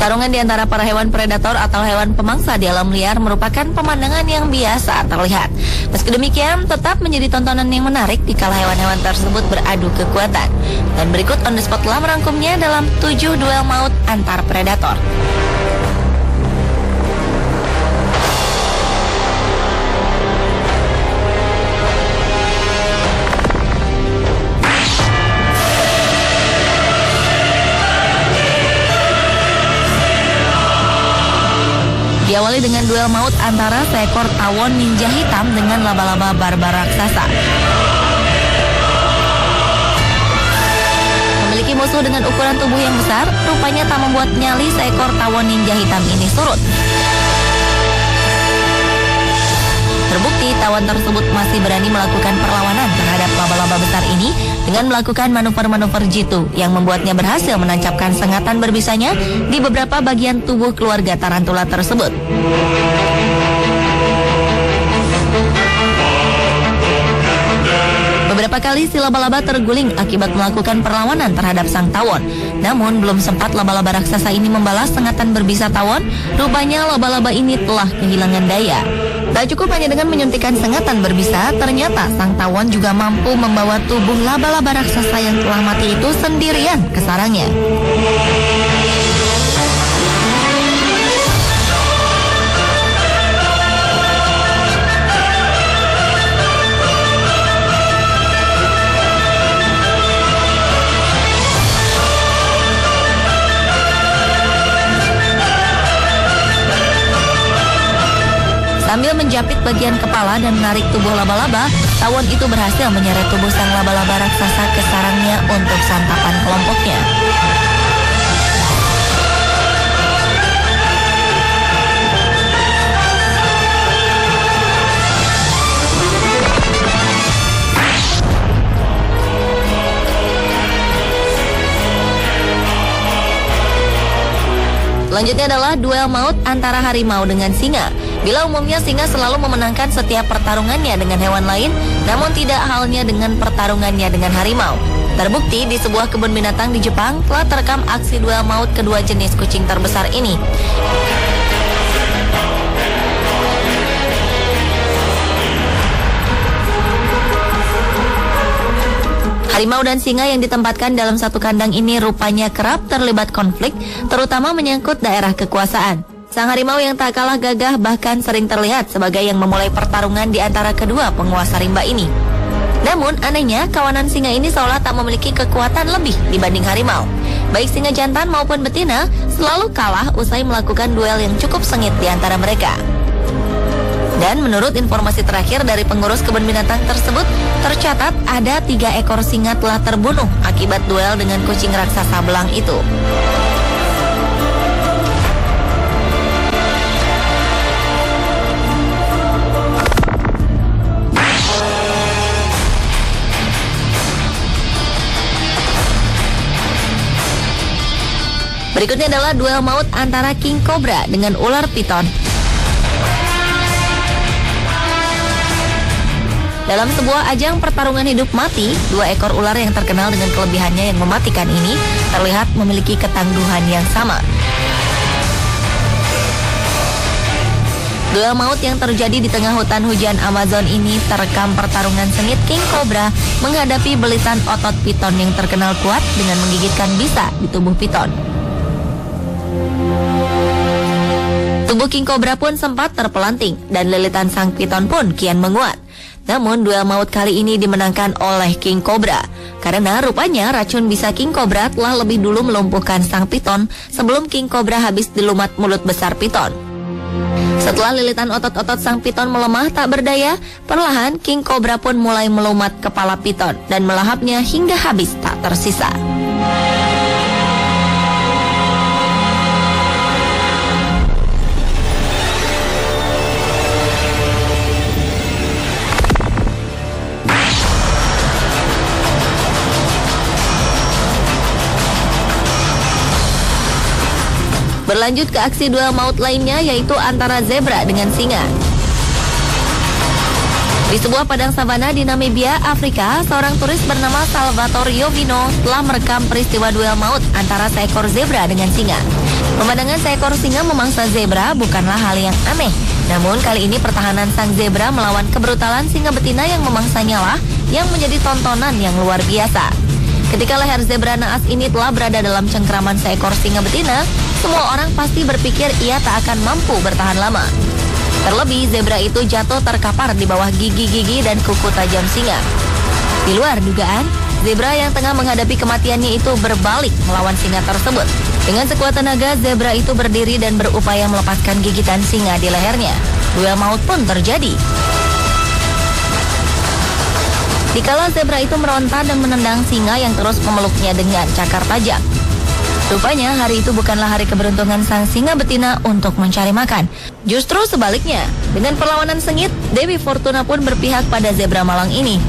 Pertarungan di antara para hewan predator atau hewan pemangsa di alam liar merupakan pemandangan yang biasa terlihat. Meski demikian, tetap menjadi tontonan yang menarik dikala hewan-hewan tersebut beradu kekuatan. Dan berikut On The Spot telah merangkumnya dalam 7 duel maut antar predator. Diawali dengan duel maut antara seekor tawon ninja hitam dengan laba-laba barbar raksasa. Memiliki musuh dengan ukuran tubuh yang besar, rupanya tak membuat nyali seekor tawon ninja hitam ini surut. Terbukti, tawon tersebut masih berani melakukan perlawanan terhadap laba-laba besar ini dengan melakukan manuver-manuver jitu yang membuatnya berhasil menancapkan sengatan berbisanya di beberapa bagian tubuh keluarga tarantula tersebut. Beberapa kali si laba-laba terguling akibat melakukan perlawanan terhadap sang tawon. Namun belum sempat laba-laba raksasa ini membalas sengatan berbisa tawon, rupanya laba-laba ini telah kehilangan daya. Tak cukup hanya dengan menyuntikkan sengatan berbisa, ternyata sang tawon juga mampu membawa tubuh laba-laba raksasa yang telah mati itu sendirian ke sarangnya. Sambil menjapit bagian kepala dan menarik tubuh laba-laba, tawon itu berhasil menyeret tubuh sang laba-laba raksasa ke sarangnya untuk santapan kelompoknya. Selanjutnya adalah duel maut antara harimau dengan singa. Bila umumnya singa selalu memenangkan setiap pertarungannya dengan hewan lain, namun tidak halnya dengan pertarungannya dengan harimau. Terbukti di sebuah kebun binatang di Jepang telah terekam aksi duel maut kedua jenis kucing terbesar ini. Harimau dan singa yang ditempatkan dalam satu kandang ini rupanya kerap terlibat konflik, terutama menyangkut daerah kekuasaan. Sang harimau yang tak kalah gagah bahkan sering terlihat sebagai yang memulai pertarungan di antara kedua penguasa rimba ini. Namun anehnya, kawanan singa ini seolah tak memiliki kekuatan lebih dibanding harimau. Baik singa jantan maupun betina selalu kalah usai melakukan duel yang cukup sengit di antara mereka. Dan menurut informasi terakhir dari pengurus kebun binatang tersebut, tercatat ada 3 ekor singa telah terbunuh akibat duel dengan kucing raksasa belang itu. Berikutnya adalah duel maut antara king cobra dengan ular piton. Dalam sebuah ajang pertarungan hidup mati, 2 ekor ular yang terkenal dengan kelebihannya yang mematikan ini terlihat memiliki ketangguhan yang sama. Duel maut yang terjadi di tengah hutan hujan Amazon ini terekam pertarungan sengit king cobra menghadapi belitan otot piton yang terkenal kuat dengan menggigitkan bisa di tubuh piton. Tubuh king cobra pun sempat terpelanting dan lilitan sang piton pun kian menguat. Namun duel maut kali ini dimenangkan oleh king cobra karena rupanya racun bisa king cobra telah lebih dulu melumpuhkan sang piton sebelum king cobra habis dilumat mulut besar piton. Setelah lilitan otot-otot sang piton melemah tak berdaya, perlahan king cobra pun mulai melumat kepala piton dan melahapnya hingga habis tak tersisa. Berlanjut ke aksi duel maut lainnya, yaitu antara zebra dengan singa. Di sebuah padang savana di Namibia, Afrika, seorang turis bernama Salvatore Jovino telah merekam peristiwa duel maut antara seekor zebra dengan singa. Pemandangan seekor singa memangsa zebra bukanlah hal yang aneh. Namun kali ini pertahanan sang zebra melawan kebrutalan singa betina yang memangsanya lah yang menjadi tontonan yang luar biasa. Ketika leher zebra naas ini telah berada dalam cengkraman seekor singa betina, semua orang pasti berpikir ia tak akan mampu bertahan lama. Terlebih zebra itu jatuh terkapar di bawah gigi-gigi dan kuku tajam singa. Di luar dugaan, zebra yang tengah menghadapi kematiannya itu berbalik melawan singa tersebut. Dengan sekuat tenaga, zebra itu berdiri dan berupaya melepaskan gigitan singa di lehernya. Duel maut pun terjadi. Dikala zebra itu meronta dan menendang singa yang terus memeluknya dengan cakar tajam. Rupanya hari itu bukanlah hari keberuntungan sang singa betina untuk mencari makan. Justru sebaliknya, dengan perlawanan sengit, Dewi Fortuna pun berpihak pada zebra malang ini.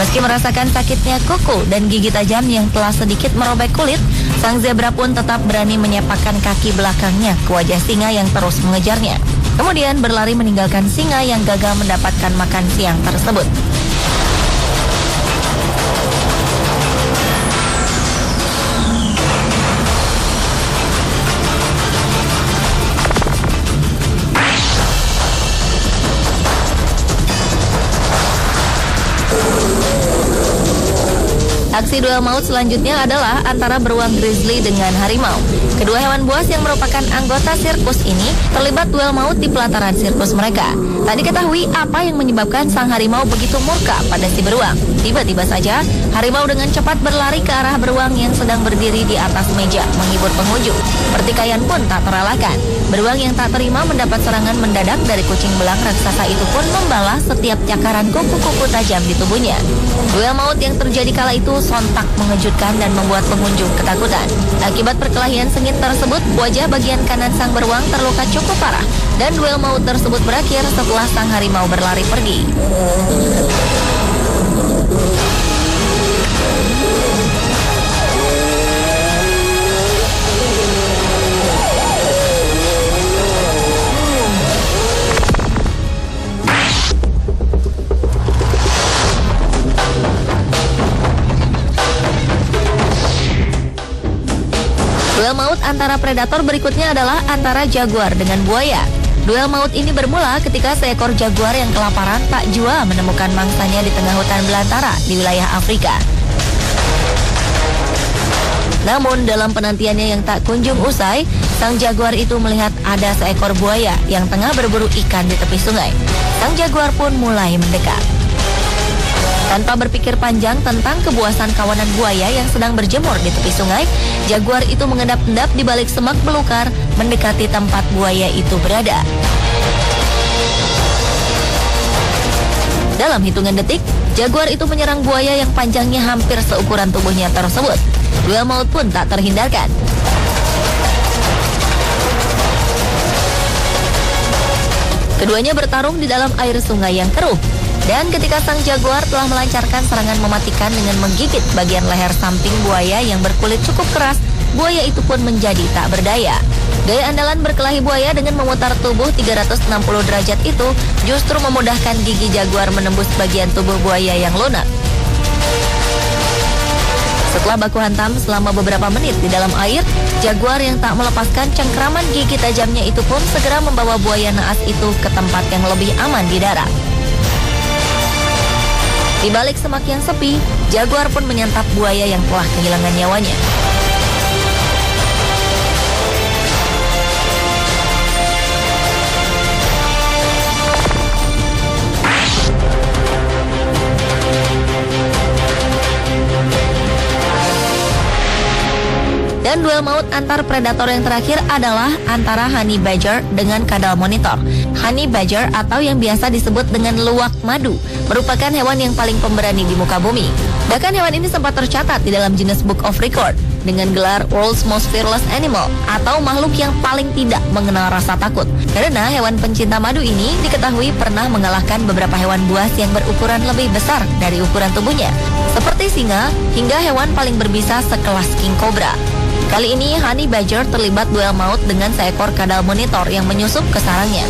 Meski merasakan sakitnya kuku dan gigi tajam yang telah sedikit merobek kulit, sang zebra pun tetap berani menyepakkan kaki belakangnya ke wajah singa yang terus mengejarnya. Kemudian berlari meninggalkan singa yang gagal mendapatkan makan siang tersebut. Aksi duel maut selanjutnya adalah antara beruang grizzly dengan harimau. Kedua hewan buas yang merupakan anggota sirkus ini terlibat duel maut di pelataran sirkus mereka. Tak diketahui apa yang menyebabkan sang harimau begitu murka pada si beruang. Tiba-tiba saja, harimau dengan cepat berlari ke arah beruang yang sedang berdiri di atas meja, menghibur pengunjung. Pertikaian pun tak terelakkan. Beruang yang tak terima mendapat serangan mendadak dari kucing belang raksasa itu pun membalas setiap cakaran kuku-kuku tajam di tubuhnya. Duel maut yang terjadi kala itu sontak mengejutkan dan membuat pengunjung ketakutan. Akibat perkelahian sengit tersebut, wajah bagian kanan sang beruang terluka cukup parah dan duel maut tersebut berakhir setelah sang harimau berlari pergi. Duel maut antara predator berikutnya adalah antara jaguar dengan buaya. Duel maut ini bermula ketika seekor jaguar yang kelaparan tak jua menemukan mangsanya di tengah hutan belantara di wilayah Afrika. Namun dalam penantiannya yang tak kunjung usai, sang jaguar itu melihat ada seekor buaya yang tengah berburu ikan di tepi sungai. Sang jaguar pun mulai mendekat. Tanpa berpikir panjang tentang kebuasan kawanan buaya yang sedang berjemur di tepi sungai, jaguar itu mengendap-endap di balik semak belukar mendekati tempat buaya itu berada. Dalam hitungan detik, jaguar itu menyerang buaya yang panjangnya hampir seukuran tubuhnya tersebut. Duel maut pun tak terhindarkan. Keduanya bertarung di dalam air sungai yang keruh. Dan ketika sang jaguar telah melancarkan serangan mematikan dengan menggigit bagian leher samping buaya yang berkulit cukup keras, buaya itu pun menjadi tak berdaya. Gaya andalan berkelahi buaya dengan memutar tubuh 360 derajat itu justru memudahkan gigi jaguar menembus bagian tubuh buaya yang lunak. Setelah baku hantam selama beberapa menit di dalam air, jaguar yang tak melepaskan cengkraman gigi tajamnya itu pun segera membawa buaya naas itu ke tempat yang lebih aman di darat. Di balik semak yang sepi, jaguar pun menyantap buaya yang telah kehilangan nyawanya. Dan duel maut antar predator yang terakhir adalah antara honey badger dengan kadal monitor. Honey badger atau yang biasa disebut dengan luwak madu merupakan hewan yang paling pemberani di muka bumi. Bahkan hewan ini sempat tercatat di dalam Guinness Book of Record dengan gelar World's Most Fearless Animal atau makhluk yang paling tidak mengenal rasa takut. Karena hewan pencinta madu ini diketahui pernah mengalahkan beberapa hewan buas yang berukuran lebih besar dari ukuran tubuhnya, seperti singa hingga hewan paling berbisa sekelas king cobra. Kali ini honey badger terlibat duel maut dengan seekor kadal monitor yang menyusup ke sarangnya.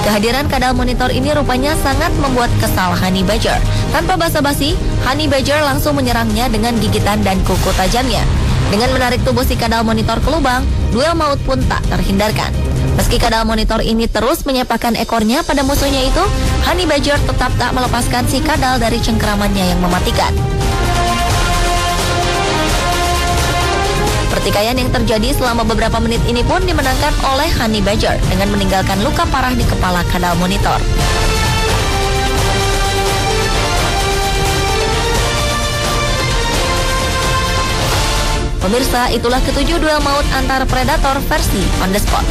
Kehadiran kadal monitor ini rupanya sangat membuat kesal honey badger. Tanpa basa-basi, honey badger langsung menyerangnya dengan gigitan dan kuku tajamnya. Dengan menarik tubuh si kadal monitor ke lubang, duel maut pun tak terhindarkan. Meski kadal monitor ini terus menyapakan ekornya pada musuhnya itu, Honey Badger tetap tak melepaskan si kadal dari cengkeramannya yang mematikan. Pertikaian yang terjadi selama beberapa menit ini pun dimenangkan oleh Honey Badger dengan meninggalkan luka parah di kepala kadal monitor. Pemirsa, itulah ketujuh duel maut antar predator versi On The Spot.